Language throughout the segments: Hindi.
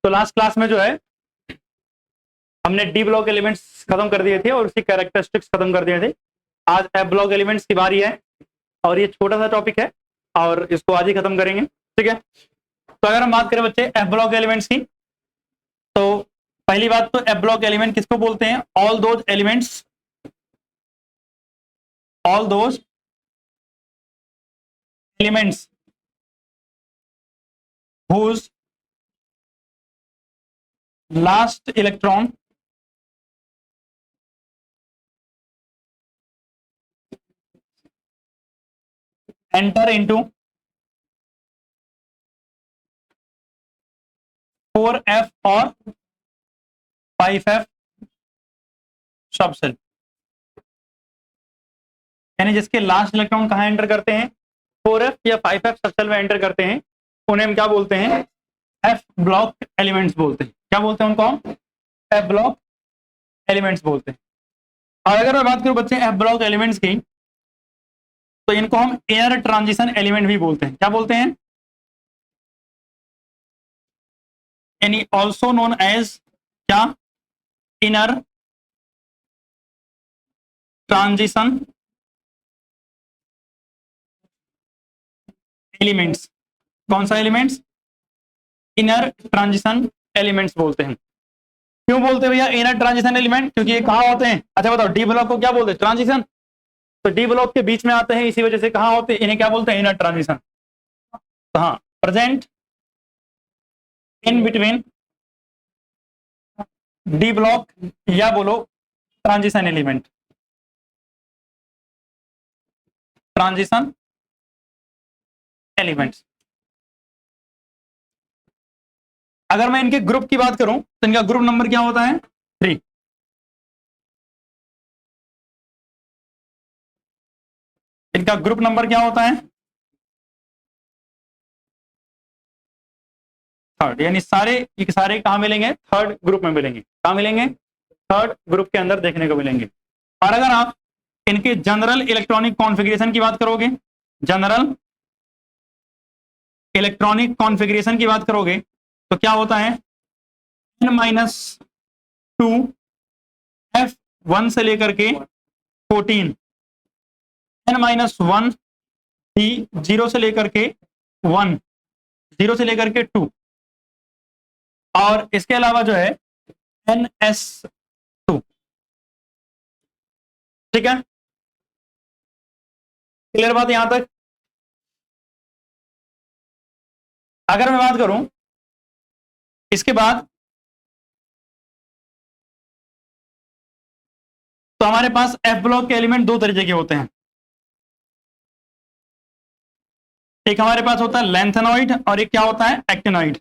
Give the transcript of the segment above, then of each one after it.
तो लास्ट क्लास में जो है हमने डी ब्लॉक एलिमेंट्स खत्म कर दिए थे और उसकी कैरेक्टरिस्टिक्स खत्म कर दिए थे। आज एफ ब्लॉक एलिमेंट्स की बारी है और ये छोटा सा टॉपिक है और इसको आज ही खत्म करेंगे, ठीक है। तो अगर हम बात करें बच्चे एफ ब्लॉक एलिमेंट्स की, तो पहली बात तो एफ ब्लॉक एलिमेंट किसको बोलते हैं? All those elements whose last electron enter into 4f और 5f सबसेल, यानी जिसके लास्ट इलेक्ट्रॉन कहां एंटर करते हैं? 4f या 5f सबसेल में एंटर करते हैं, उन्हें हम क्या बोलते हैं? एफ ब्लॉक एलिमेंट्स बोलते हैं। क्या बोलते हैं उनको? एफ ब्लॉक एलिमेंट्स बोलते हैं। और अगर मैं बात करूं बच्चे एफ ब्लॉक एलिमेंट्स की, तो इनको हम इनर ट्रांजिशन एलिमेंट भी बोलते हैं। क्या बोलते हैं? यानी ऑल्सो नोन एज क्या? Inner transition elements. कौन सा एलिमेंट्स? इनर ट्रांजिशन एलिमेंट्स बोलते हैं। क्यों बोलते हैं भैया इनर ट्रांजिशन एलिमेंट? क्योंकि ये कहां होते हैं? अच्छा बताओ, डी ब्लॉक को क्या बोलते हैं? ट्रांजिशन। तो डी ब्लॉक के बीच में आते हैं, इसी वजह से कहां होते हैं? इन्हें क्या बोलते हैं? Inner transition. तो हाँ, present in between D block या बोलो ट्रांजिशन एलिमेंट। Transition elements. अगर मैं इनके ग्रुप की बात करूं तो इनका ग्रुप नंबर क्या होता है? 3। इनका ग्रुप नंबर क्या होता है? 3rd। यानी सारे कहां मिलेंगे? 3rd ग्रुप में मिलेंगे। कहां मिलेंगे? 3rd ग्रुप के अंदर देखने को मिलेंगे। और अगर आप इनके जनरल इलेक्ट्रॉनिक कॉन्फ़िगरेशन की बात करोगे, जनरल इलेक्ट्रॉनिक कॉन्फ़िगरेशन की बात करोगे तो क्या होता है? n-2 f1 से लेकर के 14, n-1 भी 0 से लेकर के 1, 0 से लेकर के 2, और इसके अलावा जो है ns2। ठीक है, क्लियर बात यहां तक? अगर मैं बात करूं इसके बाद, तो हमारे पास एफ ब्लॉक के एलिमेंट दो तरीके के होते हैं। एक हमारे पास होता है लेंथेनॉइड और एक क्या होता है? एक्टिनॉइड।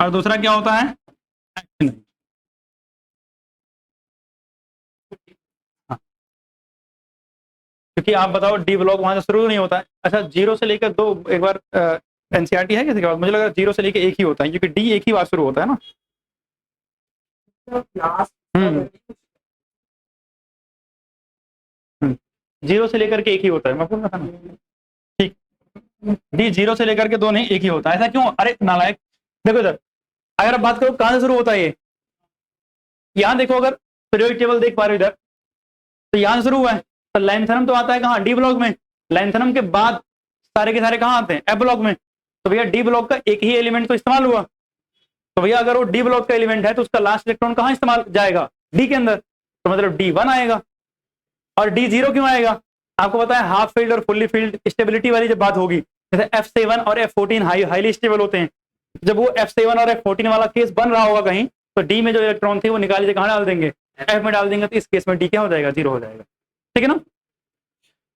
और दूसरा क्या होता है? एक्टिनॉइड। हाँ। क्योंकि आप बताओ डी ब्लॉक वहां से शुरू नहीं होता है। अच्छा, 0 से लेकर 2, एक बार एनसीईआरटी है किसी के पास? मुझे लगा 0 से लेकर 1 ही होता है, क्योंकि डी एक ही बार शुरू होता है ना। 0 से लेकर के 1 ही होता है, मैं बोल रहा था ना। ठीक, डी 0 से लेकर के 2 नहीं, 1 ही होता है। ऐसा क्यों? अरे नालायक, देखो इधर, अगर आप बात करो कहां से शुरू होता है ये, यहां देखो, अगर पीरियोडिक टेबल देख पा रहे हो इधर, तो यहां से शुरू हुआ है। तो लैंथनम तो आता है कहां? डी ब्लॉक में। लैंथनम के बाद सारे के सारे कहां आते हैं? एफ ब्लॉक में। तो भैया डी ब्लॉक का एक ही एलिमेंट तो इस्तेमाल हुआ। तो भैया अगर वो डी ब्लॉक का एलिमेंट है तो उसका लास्ट इलेक्ट्रॉन कहां इस्तेमाल जाएगा? डी के अंदर। तो मतलब D1 आएगा। और D0 क्यों आएगा? आपको पता है हाफ फील्ड और फुल्ली फील्ड स्टेबिलिटी वाली जब बात होगी, जैसे F7 और F14 हाईली स्टेबल होते हैं, जब वो F7 और F14 वाला केस बन रहा होगा कहीं, तो डी में जो इलेक्ट्रॉन थे वो निकाल के कहां डाल देंगे? एफ में डाल देंगे। तो इस केस में डी क्या हो जाएगा? 0 हो जाएगा। ठीक है ना।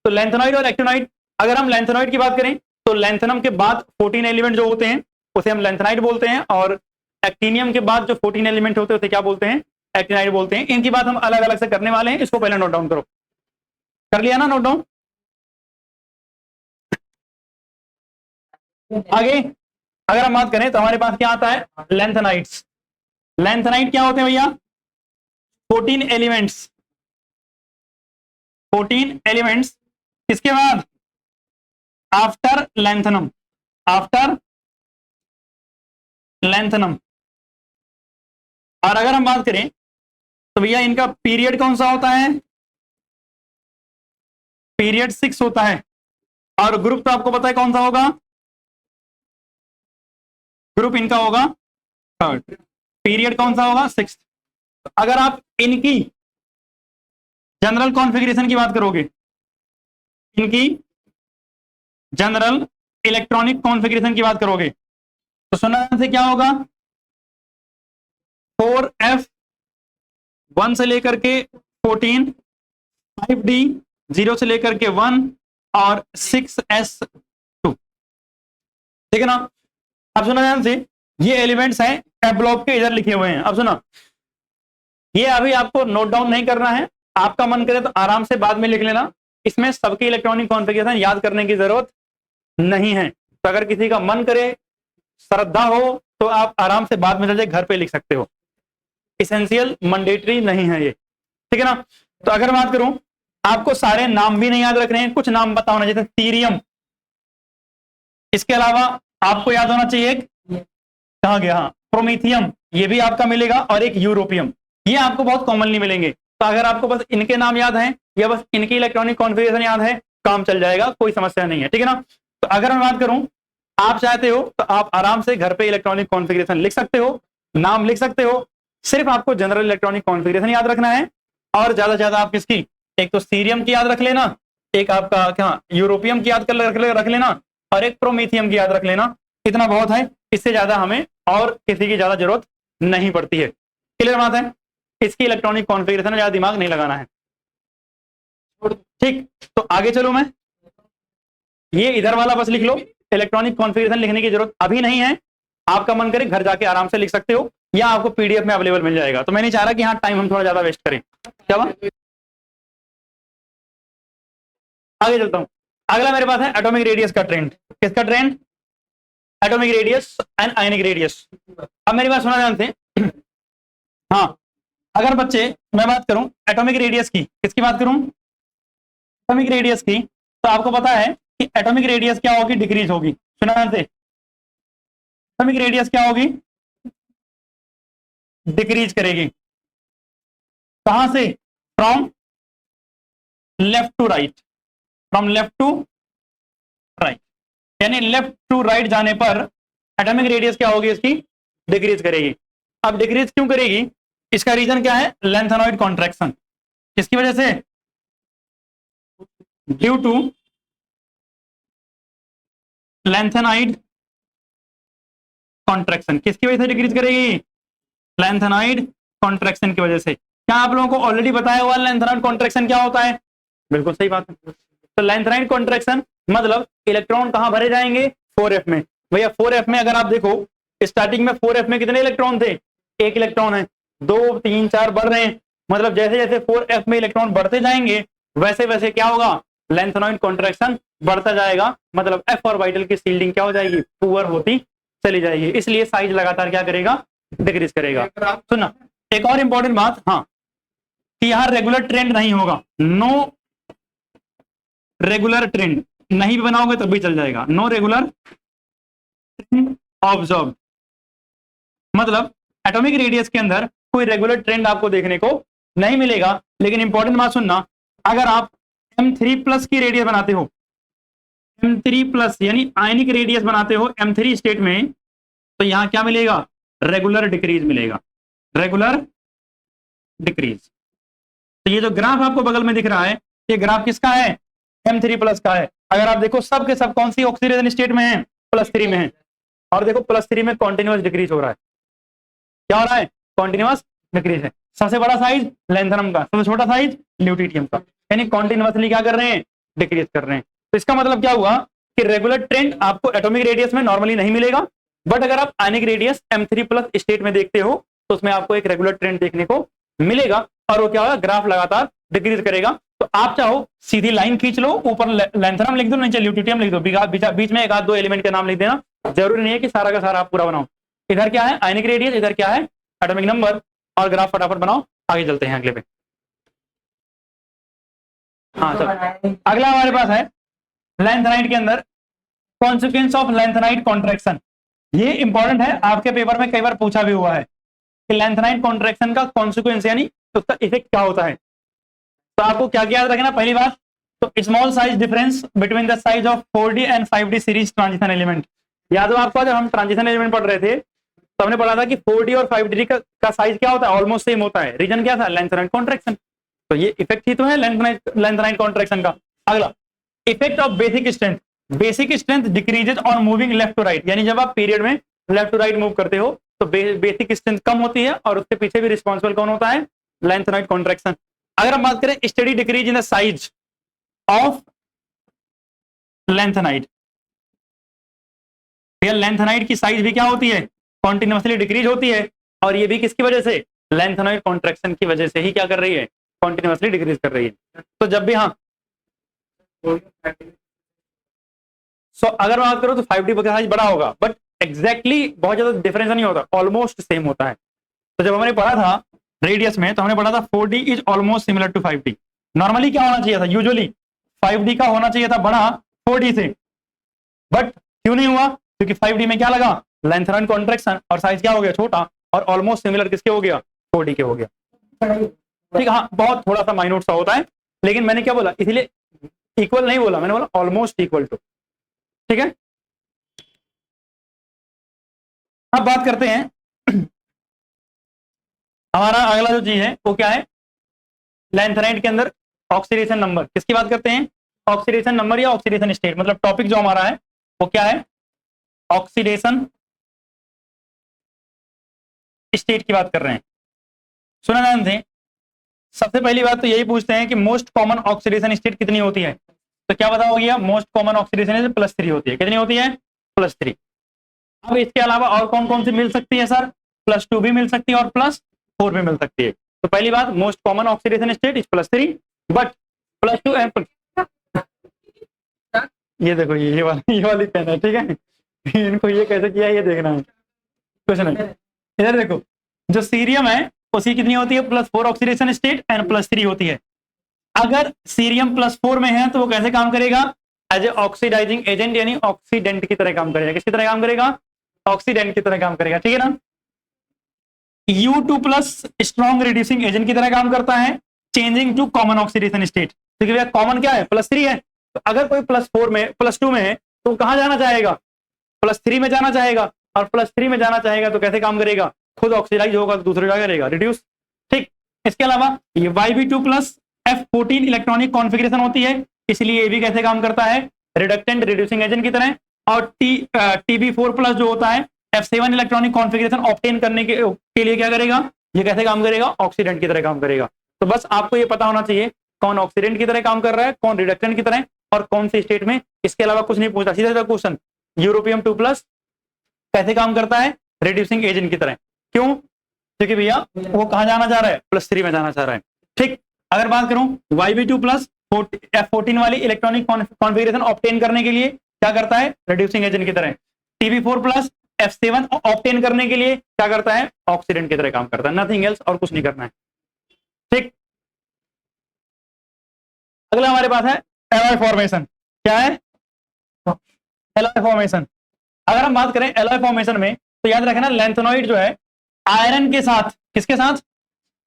तो लेंथेनॉइड और एक्टिनॉइड, अगर हम लेंथेनॉइड की बात करें तो लेंथेनम के बाद 14 एलिमेंट जो होते हैं उसे हम लेंथेनाइड बोलते हैं, और एक्टिनियम के बाद जो 14 एलिमेंट होते हैं उसे क्या बोलते हैं? एक्टिनाइड बोलते हैं। इनकी बात हम अलग अलग से करने वाले हैं, इसको पहले नोट डाउन करो। कर लिया ना नोट डाउन? आगे अगर हम बात करें तो हमारे पास क्या आता है? लेंथेनाइड्स। लेंथेनाइड क्या होते हैं भैया? 14 एलिमेंट्स। 14 एलिमेंट्स किसके बाद? After lanthanum, after lanthanum. और अगर हम बात करें तो भैया इनका पीरियड कौन सा होता है, पीरियड 6 होता है। और ग्रुप तो आपको पता है कौन सा होगा, ग्रुप इनका होगा थर्ड, पीरियड कौन सा होगा 6। अगर आप इनकी जनरल कॉन्फ़िगरेशन की बात करोगे, इनकी जनरल इलेक्ट्रॉनिक कॉन्फ़िगरेशन की बात करोगे तो सुनना से क्या होगा, 4F1 से लेकर के 14, 5D 0 से लेकर के 1 और 6S2। ठीक है ना। अब सुना ध्यान से, ये एलिमेंट्स हैं एब्लॉक के, इधर लिखे हुए हैं। अब सुना, ये अभी आपको नोट डाउन नहीं करना है, आपका मन करे तो आराम से बाद में लिख लेना। इसमें सबकी इलेक्ट्रॉनिक कॉन्फ़िगरेशन याद करने की जरूरत नहीं है। तो अगर किसी का मन करे, श्रद्धा हो, तो आप आराम से बाद में चले घर पे लिख सकते हो। इसेंशियल मैंडेटरी नहीं है ये, ठीक है ना। तो अगर बात करूं, आपको सारे नाम भी नहीं याद रख रहे हैं, कुछ नाम बताओ ना, जैसे थीरियम। इसके अलावा आपको याद होना चाहिए, कहां गया, हाँ, प्रोमीथियम, ये भी आपका मिलेगा, और एक यूरोपियम। ये आपको बहुत कॉमनली मिलेंगे। तो अगर आपको बस इनके नाम याद हैं या बस इनकी इलेक्ट्रॉनिक कॉन्फ़िगरेशन याद है, काम चल जाएगा, कोई समस्या नहीं है, ठीक है ना। तो अगर मैं बात करूं, आप चाहते हो तो आप आराम से घर पे इलेक्ट्रॉनिक कॉन्फ़िगरेशन लिख सकते हो, नाम लिख सकते हो। सिर्फ आपको जनरल इलेक्ट्रॉनिक कॉन्फ़िगरेशन याद रखना है। और ज्यादा से ज्यादा आप किसकी, एक तो सीरियम की याद रख लेना, एक आपका क्या यूरोपियम की याद रख लेना, और एक प्रोमीथियम की याद रख लेना। इतना बहुत है, इससे ज्यादा हमें और किसी की ज्यादा जरूरत नहीं पड़ती है। क्लियर बात है। इसकी इलेक्ट्रॉनिक कॉन्फ़िगरेशन में ज्यादा दिमाग नहीं लगाना है, ठीक। तो आगे चलो, मैं ये इधर वाला बस लिख लो, इलेक्ट्रॉनिक कॉन्फ़िगरेशन लिखने की जरूरत अभी नहीं है। आपका मन करे घर जाके आराम से लिख सकते हो, या आपको पीडीएफ में अवेलेबल मिल जाएगा। तो मैं नहीं चाह रहा कि हाँ टाइम हम थोड़ा ज्यादा वेस्ट करें। क्या आगे चलता हूं। अगला मेरे पास है एटॉमिक रेडियस का ट्रेंड। किसका trend, atomic radius and ionic radius. अब मेरी बात सुना ध्यान से। हाँ, अगर बच्चे मैं बात करूं एटॉमिक रेडियस की, किसकी बात करूं, एटॉमिक रेडियस की, तो आपको पता है कि एटॉमिक रेडियस क्या होगी, डिक्रीज होगी। सुना ध्यान से, एटॉमिक रेडियस क्या होगी, डिक्रीज करेगी। कहां से, from left to right, from left to right, यानी लेफ्ट टू राइट जाने पर एटॉमिक रेडियस क्या होगी, इसकी डिक्रीज करेगी। अब डिक्रीज क्यों करेगी, इसका रीजन क्या है, लेंथेनॉइड कॉन्ट्रैक्शन। किसकी वजह से, ड्यू टू लेंथेनॉइड कॉन्ट्रैक्शन। किसकी वजह से डिक्रीज करेगी, लेंथेनॉइड कॉन्ट्रैक्शन की वजह से। क्या आप लोगों को ऑलरेडी बताया हुआ लेंथेनॉइड कॉन्ट्रैक्शन क्या होता है, बिल्कुल सही बात है। तो लेंथेनॉइड कॉन्ट्रैक्शन मतलब इलेक्ट्रॉन कहां भरे जाएंगे, 4f में। भैया 4f में अगर आप देखो, स्टार्टिंग में 4f में कितने इलेक्ट्रॉन थे, एक इलेक्ट्रॉन है, 2 3 4 बढ़ रहे हैं। मतलब जैसे जैसे 4f में इलेक्ट्रॉन बढ़ते जाएंगे, वैसे वैसे क्या होगा, लेंथेनॉइड कॉन्ट्रैक्शन बढ़ता जाएगा। मतलब f ऑर्बिटल की शील्डिंग क्या हो जाएगी, पुअर होती चली जाएगी। इसलिए साइज लगातार क्या करेगा, डिक्रीज करेगा। सुना, एक और इंपॉर्टेंट बात, हाँ, कि यहां रेगुलर ट्रेंड नहीं होगा। नो रेगुलर ट्रेंड, नहीं भी बनाओगे तब भी चल जाएगा। नो रेगुलर ट्रेंड ऑब्जर्व, मतलब एटॉमिक रेडियस के अंदर कोई रेगुलर ट्रेंड आपको देखने को नहीं मिलेगा। लेकिन इंपॉर्टेंट बात सुनना, अगर आप M3+ की रेडियस बनाते हो, M3+ यानी आयनिक रेडियस बनाते हो M3 स्टेट में, तो यहां क्या मिलेगा, रेगुलर डिक्रीज मिलेगा, रेगुलर डिक्रीज। तो ये जो ग्राफ आपको बगल में दिख रहा है, ये ग्राफ किसका है, M3+ का है। अगर आप देखो सब के सब कौन सी ऑक्सीडेशन स्टेट में है, +3 में है। और देखो +3 में कॉन्टिन्यूअस डिक्रीज हो रहा है। क्या हो रहा है, कॉन्टिन्यूअस डिक्रीज है। सबसे बड़ा साइज लेंथेनम का, सबसे छोटा साइज ल्यूटिटियम का, यानी कॉन्टिन्यूअसली क्या कर रहे हैं, डिक्रीज कर रहे हैं। तो इसका मतलब क्या हुआ कि रेगुलर ट्रेंड आपको एटॉमिक रेडियस में नॉर्मली नहीं मिलेगा। बट अगर आप आयनिक रेडियस M3+ स्टेट में देखते हो, तो उसमें आपको एक रेगुलर ट्रेंड देखने को मिलेगा। और वो क्या होगा, ग्राफ लगातार डिक्रीज करेगा। तो आप चाहो सीधी लाइन खींच लो, ऊपर लेंथेनम लिख दो, नीचे ल्यूटिटियम लिख दो, बीच में एक आध दो एलिमेंट के नाम लिख देना। जरूरी नहीं है कि सारा का सारा आप पूरा बनाओ। इधर क्या है, आयनिक रेडियस, इधर क्या है, एटॉमिक नंबर, और ग्राफ फटाफट बनाओ। आगे चलते हैं अगले पे। हाँ चलो, अगला हमारे पास है लेंथेनाइड के अंदर कॉन्सिक्वेंस ऑफ लेंथेनाइट कॉन्ट्रैक्शन, ये इंपॉर्टेंट है, आपके पेपर में कई बार पूछा भी हुआ है कि लेंथेनाइट कॉन्ट्रैक्शन का कॉन्सिक्वेंस यानी उसका इफेक्ट क्या होता है। तो आपको क्या याद रखना, पहली बात तो small size difference between the size of 4D and 5D series transition element. याद हो आपको, जब हम ट्रांजिशन एलिमेंट पढ़ रहे थे तो हमने पढ़ा था कि 4D और 5D का साइज क्या होता है, ऑलमोस्ट सेम होता है। रीजन क्या था, लेंथेनाइट कॉन्ट्रैक्शन। तो ये इफेक्ट ही तो है लेंथेनाइट कॉन्ट्रैक्शन का। अगला effect of basic strength, basic strength decreases on moving left to right, यानी जब आप पीरियड में लेफ्ट टू राइट मूव करते हो तो बेसिक स्ट्रेंथ कम होती है, और उसके पीछे भी रिस्पॉन्सिबल कौन होता है, लेंथेनाइट कॉन्ट्रैक्शन। अगर हम बात करें study decrease in the size of lanthanide, lanthanide की साइज भी क्या होती है, कॉन्टिन्यूसली डिक्रीज होती है, और ये भी किसकी वजह से, लेंथेनाइट कॉन्ट्रैक्शन की वजह से ही क्या कर रही है, कॉन्टिन्यूसली डिक्रीज कर रही है। तो जब भी हाँ अगर बात करो तो 5D का साइज बड़ा होगा, बट एग्जैक्टली बहुत ज्यादा डिफरेंस नहीं होता, ऑलमोस्ट सेम होता है। तो जब हमने पढ़ा था रेडियस में तो हमने पढ़ा था 4D is almost similar to 5D। Normally क्या होना चाहिए था, यूजुअली 5D का होना चाहिए था बड़ा 4D से, बट क्यों नहीं हुआ, क्योंकि 5D में क्या लगा, लेंथेनाइट कॉन्ट्रैक्शन, और साइज क्या हो गया, छोटा, और ऑलमोस्ट सिमिलर किसके हो गया, 4D के हो गया। ठीक, हाँ बहुत थोड़ा सा माइन्यूट सा होता है, लेकिन मैंने क्या बोला, इसलिए इक्वल नहीं बोला, मैंने बोला ऑलमोस्ट इक्वल टू। ठीक है, अब बात करते हैं हमारा अगला जो चीज है वो क्या है, लेंथेनाइट के अंदर ऑक्सीडेशन नंबर, किसकी बात करते हैं, ऑक्सीडेशन नंबर या ऑक्सीडेशन स्टेट, मतलब टॉपिक जो हमारा है वो क्या है, ऑक्सीडेशन स्टेट की बात कर रहे हैं। सुना ध्यान से, सबसे पहली बात तो यही पूछते हैं कि मोस्ट कॉमन ऑक्सीडेशन स्टेट कितनी होती है, तो क्या बता हो गया, मोस्ट कॉमन ऑक्सीडेशन +3 होती है। कितनी होती है, +3। अब इसके अलावा और कौन कौन सी मिल सकती है सर, +2 भी मिल सकती है और +4 भी मिल सकती है। तो पहली बात, most common oxidation state is +3, but +2 and ये देखो ये वाली पेन है, ठीक है इनको ये कैसे किया ये देखना है, कुछ नहीं, इधर देखो, जो सीरियम है उसकी कितनी होती है, +4 ऑक्सीडेशन स्टेट एंड +3 होती है। अगर सीरियम +4 में है तो वो कैसे काम करेगा, एज ए ऑक्सीडाइजिंग एजेंट, यानी ऑक्सीडेंट की तरह काम करेगा। किसकी तरह काम करेगा, ऑक्सीडेंट की तरह काम करेगा, ठीक है ना। U2+ स्ट्रॉन्ग रिड्यूसिंग एजेंट की तरह काम करता है, changing to common oxidation state, क्योंकि भैया कॉमन क्या है, +3 है। तो अगर कोई +4 में +2 में है तो कहां जाना चाहेगा, +3 में जाना चाहेगा, और +3 में जाना चाहेगा तो कैसे काम करेगा, खुद ऑक्सीडाइज होगा तो दूसरे क्या करेगा, रिड्यूस। ठीक, इसके अलावा ये YB2+ F14 इलेक्ट्रॉनिक कॉन्फ़िगरेशन होती है, इसलिए ये भी कैसे काम करता है, रिडक्टेंट रिड्यूसिंग एजेंट की तरह। और TB4+ जो होता है F7 इलेक्ट्रॉनिक कॉन्फ़िगरेशन ऑब्टेन करने के लिए क्या करेगा, ये कैसे काम करेगा, ऑक्सीडेंट की तरह काम करेगा। तो बस आपको ये पता होना चाहिए कौन ऑक्सीडेंट की तरह काम कर रहा है, कौन रिडक्टेंट की तरह, और कौन सी स्टेट में। इसके अलावा कुछ नहीं पूछता, सीधा सीधा क्वेश्चन, यूरोपियम 2+ कैसे काम करता है, रिड्यूसिंग एजेंट की तरह। क्यों, क्योंकि भैया वो कहां जाना चाह रहा है, +3 में जाना चाह रहा है। ठीक, अगर बात करूं YB2+ F14 वाली इलेक्ट्रॉनिक कॉन्फ़िगरेशन ऑब्टेन करने के लिए क्या करता है, रिड्यूसिंग एजेंट की तरह। TB4+ F7 ऑब्टेन करने के लिए क्या करता है, ऑक्सीडेंट की तरह काम करता है, नथिंग एल्स, और कुछ नहीं करना है। ठीक, अगला हमारे पास है एलॉय फॉर्मेशन। क्या है, एलॉय फॉर्मेशन। अगर हम बात करें एलॉय फॉर्मेशन में तो याद रखना, लेंथेनॉइड जो है आयरन के साथ, किसके साथ,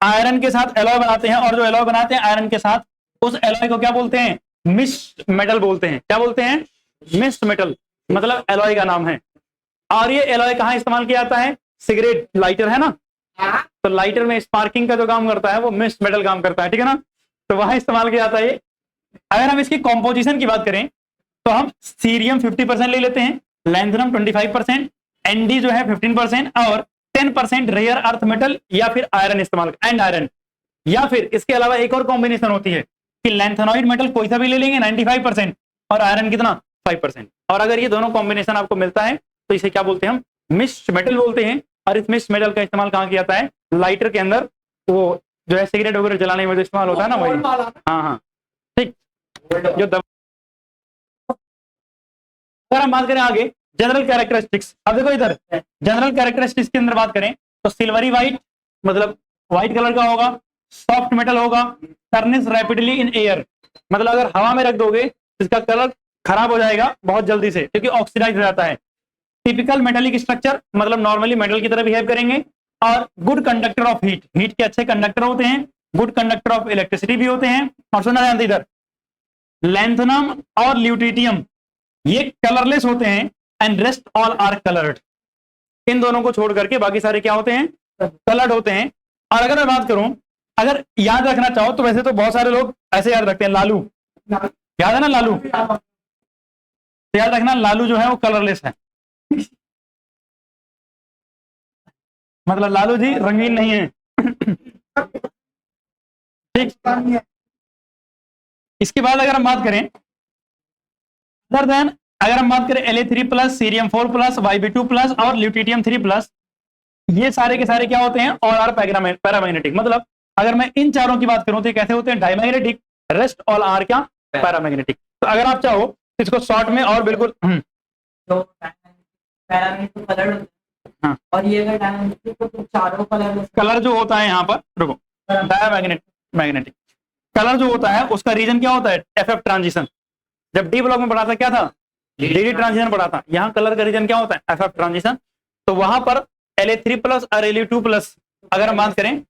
आयरन के साथ एलॉय बनाते हैं, और जो एलॉय बनाते हैं आयरन के साथ, उस एलॉय को क्या बोलते हैं, मिक्स्ड मेटल बोलते हैं। क्या बोलते हैं, मिक्स्ड मेटल, मतलब एलॉय का नाम है। और ये एलॉय कहां इस्तेमाल किया जाता है, सिगरेट लाइटर है ना, तो लाइटर में स्पार्किंग का जो काम करता है वो मिक्स्ड मेटल काम करता है, ठीक है ना, तो वहां इस्तेमाल किया जाता है। अगर हम इसकी कॉम्पोजिशन की बात करें तो हम सीरियम 50% ले लेते हैं, लैंथेनम 25%, एनडी जो है 15%, और 10% रेयर अर्थ मेटल या फिर आयरन इस्तेमाल, एंड आयरन। या फिर इसके अलावा एक और कॉम्बिनेशन होती है कि लैंथेनॉइड मेटल कोई सा भी ले लेंगे 95%, और आयरन कितना 5%। और अगर ये दोनों कॉम्बिनेशन आपको मिलता है तो इसे क्या बोलते हैं, हम मिक्स्ड मेटल बोलते हैं। और इस मिक्स्ड मेटल का इस्तेमाल कहाँ किया जाता है, लाइटर के अंदर, वो जो है सिगरेट वगैरह जलाने में जो इस्तेमाल होता है ना, वही। हाँ हाँ, ठीक, जो अगर हम बात करें आगे जनरल कैरेक्टरिस्टिक्स, अब देखो इधर जनरल कैरेक्टरिस्टिक्स के अंदर बात करें तो सिल्वरी व्हाइट, मतलब व्हाइट कलर का होगा, सॉफ्ट मेटल होगा, टर्निश रैपिडली इन एयर, मतलब अगर हवा में रख दोगे इसका कलर खराब हो जाएगा बहुत जल्दी से क्योंकि ऑक्सीडाइज हो जाता है। टिपिकल मेटालिक स्ट्रक्चर मतलब नॉर्मली मेटल की तरह बिहेव करेंगे। और good conductor of heat, heat के अच्छे कंडक्टर होते हैं। गुड कंडक्टर ऑफ इलेक्ट्रिसिटी भी होते हैं। और सुना ध्यान से इधर, लैंथनम और ल्यूटिटियम ये कलरलेस होते हैं and rest all are coloured. इन दोनों को छोड़ करके बाकी सारे क्या होते हैं, कलर्ड होते हैं। और अगर मैं बात करूं, अगर याद रखना चाहो तो वैसे तो बहुत सारे लोग ऐसे याद रखते हैं, लालू याद है ना, लालू तो याद रखना लालू जो है वो कलरलेस है, मतलब लालू जी रंगीन नहीं है। ठीक, इसके बाद अगर हम बात करें अदर देन, अगर हम बात करें Li3 plus, cerium 4 plus, Yb2 plus और ल्यूटिटियम 3 प्लस, ये सारे के सारे क्या होते हैं, ऑल आर पैरामैग्नेटिक। मतलब अगर मैं इन चारों की बात करूं तो कैसे होते हैं, डायमैग्नेटिक, रेस्ट ऑल आर क्या, पैरामैग्नेटिक। तो अगर आप चाहो तो इसको शॉर्ट में और बिल्कुल तो पैरामीटर कलर होते हैं। हाँ। और ये अगर डायमैग्नेटिक तो चारों कलर जो होता है यहाँ पर, रुको, डायमैग्नेटिक कलर जो होता है उसका रीजन क्या होता है, एफएफ ट्रांजिशन। जब डी ब्लॉक में पढ़ा था क्या था, डी ट्रांजिशन पढ़ा था। यहाँ कलर का रीजन क्या होता है, एफएफ ट्रांजिशन। तो वहां पर Li3 प्लस और Li2 प्लस अगर हम बात करें,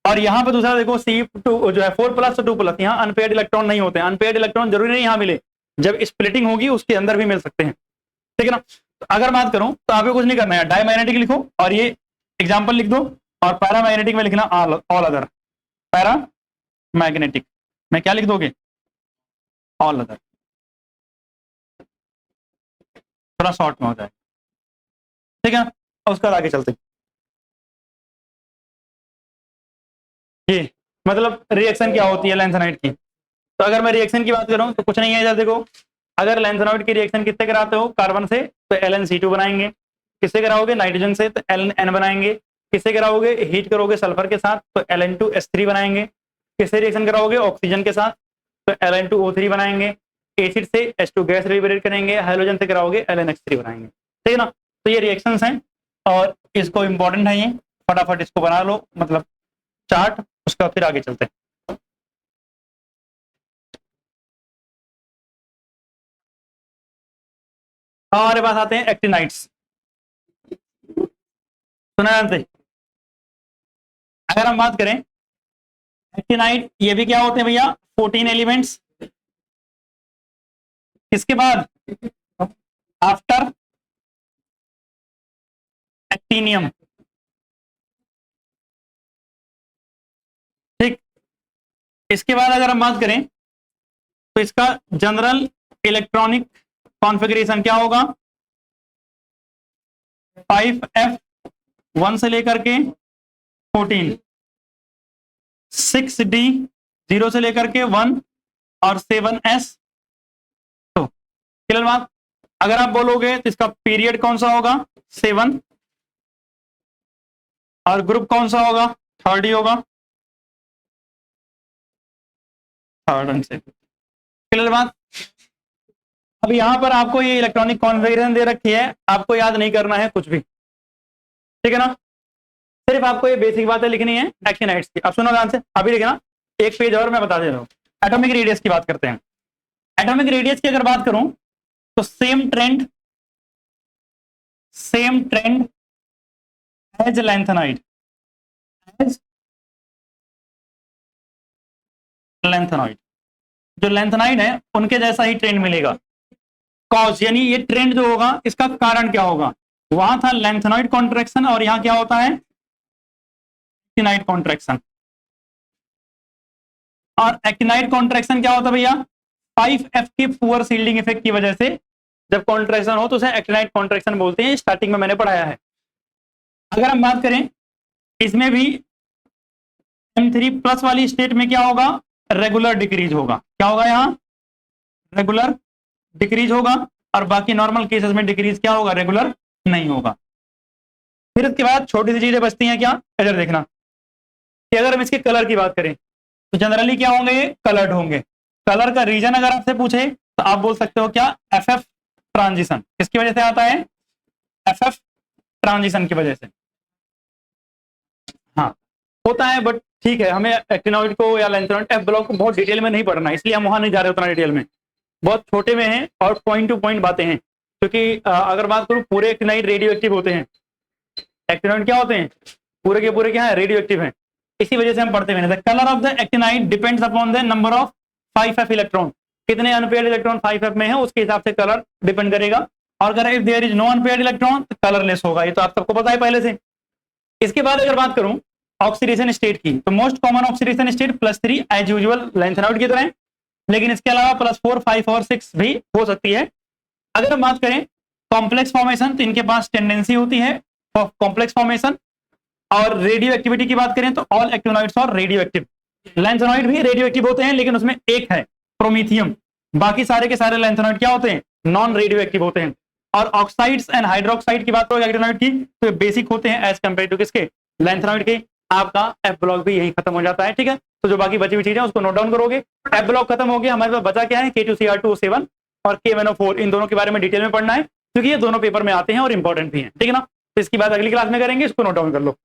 और यहाँ पर दूसरा देखो C2 जो है 4 प्लस और 2 प्लस, यहाँ अनपेयर्ड इलेक्ट्रॉन नहीं होते हैं। अनपेयर्ड इलेक्ट्रॉन जरूरी नहीं यहाँ मिले, जब स्प्लिटिंग होगी उसके अंदर भी मिल सकते हैं, ठीक है ना। तो अगर बात करूं तो आपको कुछ नहीं करना है, डायमैग्नेटिक लिखो और ये एग्जांपल लिख दो, और पैरामैग्नेटिक में लिखना ऑल अदर। पैरामैग्नेटिक में क्या लिख दोगे, ऑल अदर, थोड़ा शॉर्ट में हो जाए, ठीक है। और उसके बाद आगे चलते हैं। ये मतलब रिएक्शन क्या होती है लैंथेनाइड की। तो अगर मैं रिएक्शन की बात करूं तो कुछ नहीं है, इधर देखो, अगर लैंथेनाइड की रिएक्शन किससे कराते हो, कार्बन से तो LnC2 बनाएंगे, किससे कराओगे नाइट्रोजन से तो LnN बनाएंगे, किससे कराओगे हीट करोगे सल्फर के साथ तो Ln2S3 बनाएंगे, किससे रिएक्शन कराओगे ऑक्सीजन के साथ तो Ln2O3 बनाएंगे, एसिड से H2 गैस लिबरेट करेंगे, हाइड्रोजन से कराओगे LnH3 बनाएंगे, ठीक है ना। तो ये रिएक्शंस हैं और इसको इंपॉर्टेंट है, ये फटाफट इसको बना लो, मतलब चार्ट, उसका फिर आगे चलते हैं। हमारे पास आते हैं एक्टिनाइट्स, सुना जानते। अगर हम बात करें एक्टिनाइट, ये भी क्या होते हैं भैया, 14 एलिमेंट्स। इसके बाद आफ्टर एक्टिनियम, ठीक। इसके बाद अगर हम बात करें तो इसका जनरल इलेक्ट्रॉनिक कॉन्फ़िगरेशन क्या होगा, 5F1 से लेकर के 14, 6D 0 से लेकर के 1 और 7S। तो क्लियर बात। अगर आप बोलोगे तो इसका पीरियड कौन सा होगा, 7, और ग्रुप कौन सा होगा, थर्ड ही होगा, थर्ड से। क्लियर बात। अब यहां पर आपको ये इलेक्ट्रॉनिक कॉन्फ़िगरेशन दे रखी है, आपको याद नहीं करना है कुछ भी, ठीक है ना। सिर्फ आपको ये बेसिक बातें लिखनी है एक्टिनाइट्स की। अब सुनो ध्यान से, अभी लिखना, एक पेज और मैं बता दे रहा हूं। एटॉमिक रेडियस की बात करते हैं। एटॉमिक रेडियस की अगर बात करूं तो same trend as lanthanide, as lanthanide, जो लैंथेनाइड है उनके जैसा ही ट्रेंड मिलेगा। कॉज यानी ये ट्रेंड जो होगा इसका कारण क्या होगा, वहां था लैंथेनाइड कॉन्ट्रैक्शन और यहां क्या होता है, एक्टिनाइड कॉन्ट्रैक्शन। और एक्टिनाइड कॉन्ट्रैक्शन क्या होता है भैया, 5F के पुअर सील्डिंग इफेक्ट की वजह से जब कॉन्ट्रैक्शन हो तो उसे एक्टिनाइड कॉन्ट्रैक्शन बोलते हैं, स्टार्टिंग में मैंने पढ़ाया है। अगर हम बात करें इसमें भी M3 प्लस वाली स्टेट में क्या होगा, रेगुलर डिक्रीज होगा। क्या होगा, यहाँ रेगुलर डिक्रीज होगा, और बाकी नॉर्मल केसेस में डिक्रीज क्या होगा, रेगुलर नहीं होगा। फिर इसके बाद छोटी सी चीजें बचती हैं, क्या, इधर देखना कि अगर हम इसके कलर की बात करें तो जनरली क्या होंगे, ये कलर्ड होंगे। कलर का रीजन अगर आपसे पूछे तो आप बोल सकते हो क्या, एफएफ ट्रांजिशन। किसकी वजह से आता है, एफएफ ट्रांजिशन की वजह से। हाँ होता है, बट ठीक है, हमें एक्टिनॉइड को या लैंथेनाइड एफ ब्लॉक को बहुत डिटेल में नहीं पढ़ना, इसलिए हम वहां नहीं जा रहे उतना डिटेल में। बहुत छोटे में हैं और पॉइंट टू पॉइंट बातें हैं, क्योंकि अगर बात करूं पूरे एक्टिनाइड रेडियो एक्टिव होते हैं। एक्टिनाइड क्या होते हैं? पूरे के पूरे क्या है? रेडियो एक्टिव हैं। इसी वजह से हम पढ़ते हुए the colour of the actinide depends upon the number of 5f electron. कितने अनपेयर्ड इलेक्ट्रॉन 5f में है उसके हिसाब से कलर डिपेंड करेगा, और अगर if there is no unpaired electron तो कलरलेस होगा। ये तो आप सबको पता है पहले से। इसके बाद अगर बात करूं ऑक्सीडेशन स्टेट की, तो most common oxidation state +3 as usual lanthanoid की तरह, लेकिन इसके अलावा +4, 5 और 6 भी हो सकती है। अगर हम बात करें कॉम्प्लेक्स फॉर्मेशन, तो इनके पास टेंडेंसी होती है कॉम्प्लेक्स फॉर्मेशन। और रेडियो एक्टिविटी की बात करें तो ऑल एक्टिनॉइड्स और रेडियो एक्टिव। लैंथेनॉइड भी रेडियो एक्टिव होते हैं, लेकिन उसमें एक है प्रोमीथियम, बाकी सारे के सारे लैंथेनॉइड क्या होते हैं? नॉन रेडियो एक्टिव होते हैं। और ऑक्साइड्स एंड हाइड्रोक्साइड की बात करो एक्टिनॉइड की, तो बेसिक होते हैं एज कंपेयर टू किसके? लैंथेनॉइड के। आपका एफ ब्लॉक भी यही खत्म हो जाता है, ठीक है। तो जो बाकी बची हुई चीजें उसको नोट डाउन करोगे। एफ ब्लॉक खत्म हो गया, हमारे पास बचा क्या है? K2Cr2O7 और KMnO4। इन दोनों के बारे में डिटेल में पढ़ना है, क्योंकि ये दोनों पेपर में आते हैं और इंपॉर्टेंट भी हैं, ठीक है ना। तो इसकी बात अगली क्लास में करेंगे, इसको नोट डाउन कर लो।